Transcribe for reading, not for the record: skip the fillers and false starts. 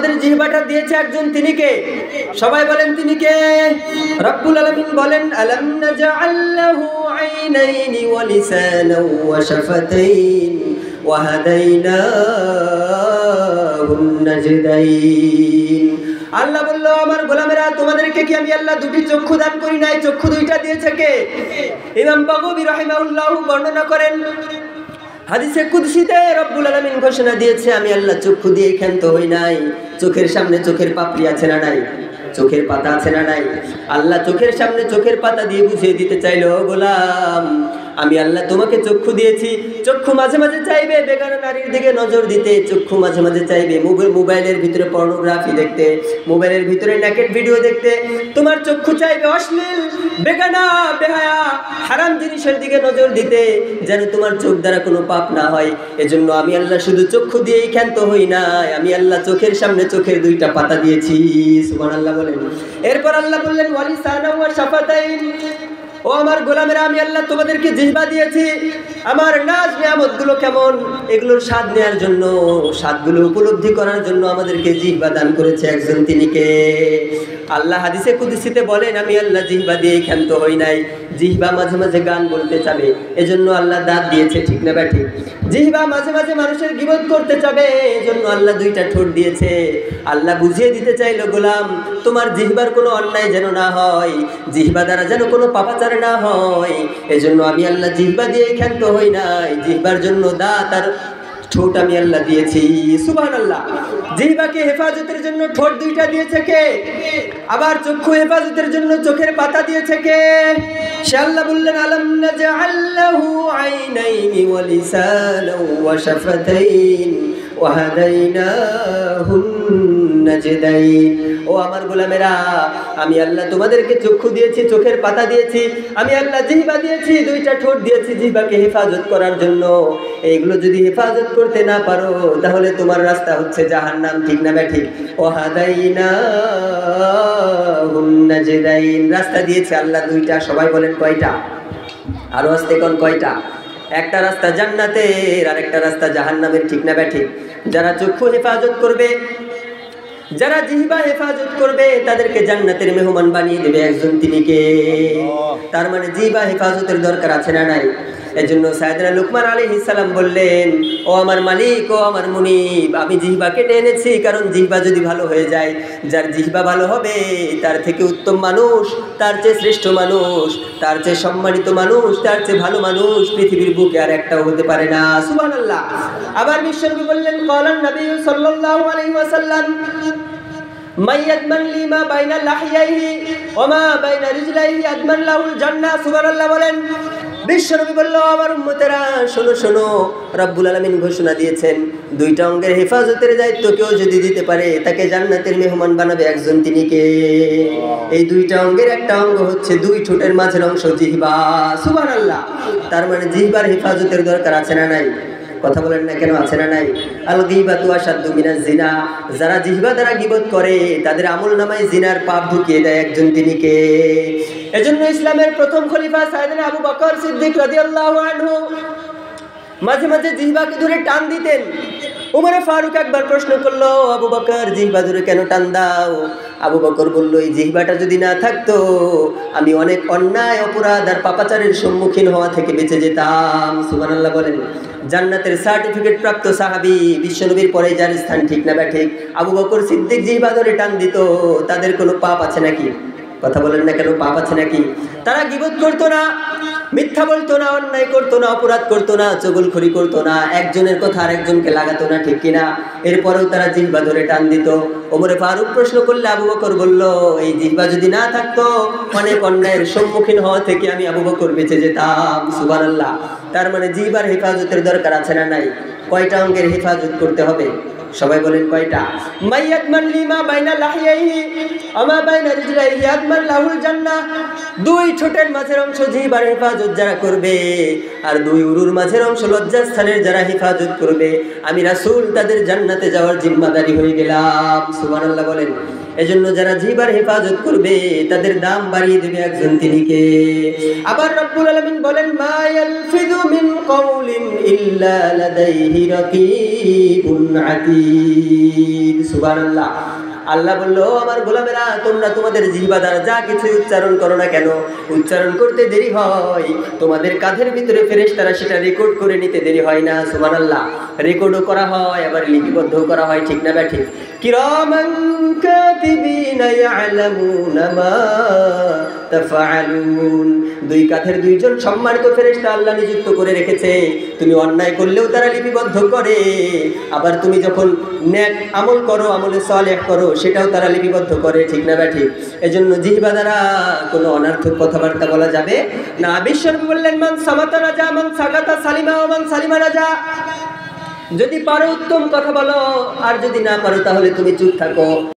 আমাদের জিহ্বাটা দিয়েছে একজন, তিনি কে? সবাই বলেন তিনি কে? রব্বুল আলামিন বলেন আলাম নাজআল লাহু আইনাইনি ওয়া লিসানান ওয়া শাফাতাইন ওয়া হাদাইনাহুন নাজদাইন। আল্লাহ বলল আমার গোলামেরা তোমাদেরকে কি আমি আল্লাহ দুটি চক্ষু দান করি নাই? চক্ষু দুইটা দিয়েছে কে? ইমাম বাগবী রাহিমাহুল্লাহ বর্ণনা করেন হাদিসে কুদসিতে রব্বুল আলামিন ঘোষণা দিয়েছে আমি আল্লাহ চক্ষু দিয়ে ক্ষান্ত হই নাই। চোখের সামনে চোখের পাপড়ি আছে না নাই? চোখের পাতা আছে না নাই? আল্লাহ চোখের সামনে চোখের পাতা দিয়ে বুঝিয়ে দিতে চাইলো গোলাম আমি আল্লাহ তোমাকে চক্ষু দিয়েছি। চক্ষু মাঝে মাঝে চাইবে বেগানা নারীর দিকে নজর দিতে, চক্ষু মাঝে মাঝে চাইবে মোবাইলের ভিতরে পর্নোগ্রাফি দেখতে, মোবাইলের ভিতরে নেকেড ভিডিও দেখতে। তোমার চক্ষু চাইবে অশ্লীল বেগানা বেহায়া হারাম জিনিসের দিকে নজর দিতে, যেন তোমার চোখ দ্বারা কোনো পাপ না হয়। এজন্য আমি আল্লাহ শুধু চক্ষু দিয়েই ক্ষান্ত হই না, আমি আল্লাহ চোখের সামনে চোখের দুইটা পাতা দিয়েছি। সুবহানাল্লাহ বলেন। এরপর আল্লাহ বললেন ওয়ালিসানা ওয়া শাফাতাইন, ও আমার গোলামেরা আমি আল্লাহ তোমাদেরকে জিহ্বা দিয়েছি। আমার নাজ নিয়ামতগুলো কেমন এগুলোর স্বাদ নেওয়ার জন্য, স্বাদগুলো উপলব্ধি করার জন্য আমাদেরকে জিহ্বা দান করেছে একজন, তিনি কে? আল্লাহ হাদিসে কুদসিতে বলেন আমি আল্লাহ জিহ্বা দিয়ে ক্ষান্ত হই নাই। জিহ্বা মাঝে মাঝে গান বলতে চাবে, এজন্য আল্লাহ দাঁত দিয়েছে, ঠিক না ব্যাঠিক? জিহ্বা মাঝে মাঝে মানুষের গীবত করতে চাবে, এজন্য আল্লাহ দুইটা ঠোঁট দিয়েছে। আল্লাহ বুঝিয়ে দিতে চাইলো গোলাম তোমার জিহ্বার কোনো অন্যায় যেন না হয়, জিহ্বা দ্বারা যেন কোনো পাপাচার না হয়, এজন্য আমি আল্লাহ জিহ্বা দিয়ে ক্ষান্ত হই নাই। জিহ্বার জন্য দাঁত আর ঠোঁট আমি আল্লাহ দিয়েছি। সুবহানাল্লাহ। জিহ্বাকে হেফাজতের জন্য ঠোঁট দুইটা দিয়েছে কে? আবার চক্ষু হেফাজতের জন্য চোখের পাতা দিয়েছে কে? সে আল্লাহ বললেন আলাম নাজআল লাহু আইনাইনি ওয়া লিসানান ওয়া শাফাতাইন ওয়া হাদাইনাহুন নাজদাইন। ও আমার গোলামেরা আমি আল্লাহ তোমাদেরকে চক্ষু দিয়েছি, চোখের পাতা দিয়েছি, আমি আল্লাহ জিহ্বা দিয়েছি, দুইটা ঠোঁট দিয়েছি জিহ্বাকে হেফাজত করার জন্য। এইগুলো যদি হেফাজত করতে না পারো তাহলে তোমার রাস্তা হচ্ছে জাহান্নাম, ঠিক না ব্যাঠিক? ও হাদাইনাহুন নাজদাইন, রাস্তা দিয়েছে আল্লাহ দুইটা। সবাই বলেন কয়টা? আরো আস্তে কোন কয়টা? একটা রাস্তা জান্নাতের আর একটা রাস্তা জাহান্নামের, ঠিক না ব্যাঠিক? যারা চক্ষু হেফাজত করবে, যারা জিহ্বা হেফাজত করবে তাদেরকে জান্নাতের মেহমান বানিয়ে দেবে একজন, তিনি কে? তার মানে জিহ্বা হেফাজতের দরকার আছে না নাই? এজন্য সাইয়েদনা লুকমান আলাইহিস সালাম বললেন ও আমার মালিক, ও আমার মুনিব, আমি জিহ্বা কেটে এনেছি কারণ জিহ্বা যদি ভালো হয়ে যায়, যার জিহ্বা ভালো হবে তার থেকে উত্তম মানুষ, তার চেয়ে শ্রেষ্ঠ মানুষ, তার চেয়ে সম্মানিত মানুষ, তার চেয়ে ভালো মানুষ পৃথিবীর বুকে আর একটাও হতে পারে না। সুবহানাল্লাহ। আবার বিশ্বনবী বললেন ক্বালান নবী সাল্লাল্লাহু আলাইহি ওয়াসাল্লাম মাইয়াদমান লিমা বাইনা লাহিয়াইহি ওয়া মা বাইনা রিজলাইহি আদমান লাহুল জান্নাহ। সুবহানাল্লাহ বলেন। বিশ্বনবী বলল আমার উম্মতেরা শোনো শোনো, রব্বুল আলামিন ঘোষণা দিয়েছেন দুইটা অঙ্গের হেফাজতের দায়িত্ব কেউ যদি দিতে পারে তাকে জান্নাতের মেহমান বানাবে একজন, তিনি কে? এই দুইটা অঙ্গের একটা অঙ্গ হচ্ছে দুই ঠোঁটের মাঝের অংশ জিহ্বা। সুবহানাল্লাহ। তার মানে জিহ্বার হেফাজতের দরকার আছে না নাই? কথা বলেন না কেন? আছে না নাই? আল গীবাতু আশাদ্দু মিনাজ জিনা, যারা জিহ্বা দ্বারা গীবত করে তাদের আমলনামায় জিনার পাপ ঢুকিয়ে দেয় একজন, তিনি কে? এজন্য ইসলামের প্রথম খলিফা সাইয়েদনা আবু বকর সিদ্দিক রাদিয়াল্লাহু আনহু মাঝে মাঝে জিহ্বাকে ধরে টান দিতেন। উমরে ফারুক একবার প্রশ্ন করলো আবু বকর জিহ্বা ধরে কেন টান দাও? আবু বকর বলল এই জিহ্বাটা যদি না থাকতো আমি অনেক অন্যায় অপরাধ আর পাপাচারের সম্মুখীন হওয়া থেকে বেঁচে যেতাম। সুবহানাল্লাহ বলেন। জান্নাতের সার্টিফিকেট প্রাপ্ত সাহাবী, বিশ্বনবীর পরে যার স্থান, ঠিক না ব্যাঠিক? আবু বকর সিদ্দিক জিহ্বা ধরে টান দিত, তাদের কোনো পাপ আছে নাকি? কথা বলেন না কেন? পাপ আছে নাকি? তারা গীবত করতো না, মিথ্যা বলতো না, অন্যায় করতো না, অপরাধ করতো না, চগলখড়ি করতো না, একজনের কথা আরেকজনকে লাগাতো না, ঠিক কিনা? এরপরেও তারা জিহ্বা ধরে টান দিত। ওমরে ফারুক প্রশ্ন করলে আবু বকর বলল এই জিহ্বা যদি না থাকতো অনেক অন্যায়ের সম্মুখীন হওয়া থেকে আমি আবু বকর বেঁচে যেতাম। সুবহানাল্লাহ। তার মানে জিহ্বার হেফাজতের দরকার আছে না নাই? কয়টা অঙ্গের হেফাজত করতে হবে? সবাই বলেন কয়টা? মাইয়াদমান লিমা বাইনা লাহিয়াইহি ওয়া মা বাইনা রিজলাইহি আদমান লাহুল জান্নাহ। দুই ঠোঁটের মাঝের অংশ জিহ্বার হেফাজত যারা করবে আর দুই উরুর মাঝের অংশ লজ্জাস্থানের যারা হেফাজত করবে আমি রাসূল তাদের জান্নাতে যাওয়ার জিম্মাদারি হয়ে গেলাম। সুবহানাল্লাহ বলেন। এজন্য যারা জিহ্বার হেফাজত করবে তাদের দাম বাড়িয়ে দেবে একজন তিনি কে? আবার রব্বুল আলামিন বলেন মা ইয়ালফিযু মিন কাউলিন ইল্লা লাদাইহি রাকীবুন আতীদ। সুবহানাল্লাহ। আল্লাহ বললো আমার গোলামেরা তোমরা তোমাদের জিহ্বা দ্বারা যা কিছু উচ্চারণ করো না কেন, উচ্চারণ করতে দেরি হয়, তোমাদের কাঁধের ভিতরে ফেরেশতারা সেটা রেকর্ড করে নিতে দেরি হয় না। সুবহানাল্লাহ। রেকর্ডও করা হয়, আবার লিপিবদ্ধ করা হয়, ঠিক না ব্যাঠিক? কিরামান কাতিবিনা ইয়ালামুনা মা তাফআলুন। দুই কাঁধের দুইজন সম্মানিত ফেরেশতা আল্লাহ নিযুক্ত করে রেখেছে। তুমি অন্যায় করলেও তারা লিপিবদ্ধ করে, আবার তুমি যখন নেক আমল করো, আমলে সালেহ করো, সেটাও তারা লিপিবদ্ধ করে, ঠিক না ব্যাঠিক? এজন্য জিহ্বা দ্বারা কোনো অনর্থক কথাবার্তা বলা যাবে না। বিশ্বনবী বললেন মান সামাতা রাজা মান সাকাতা সালিমা ওয়া মান সালিমা রাজা। যদি পারো উত্তম কথা বলো, আর যদি না পারো তাহলে তুমি চুপ থাকো।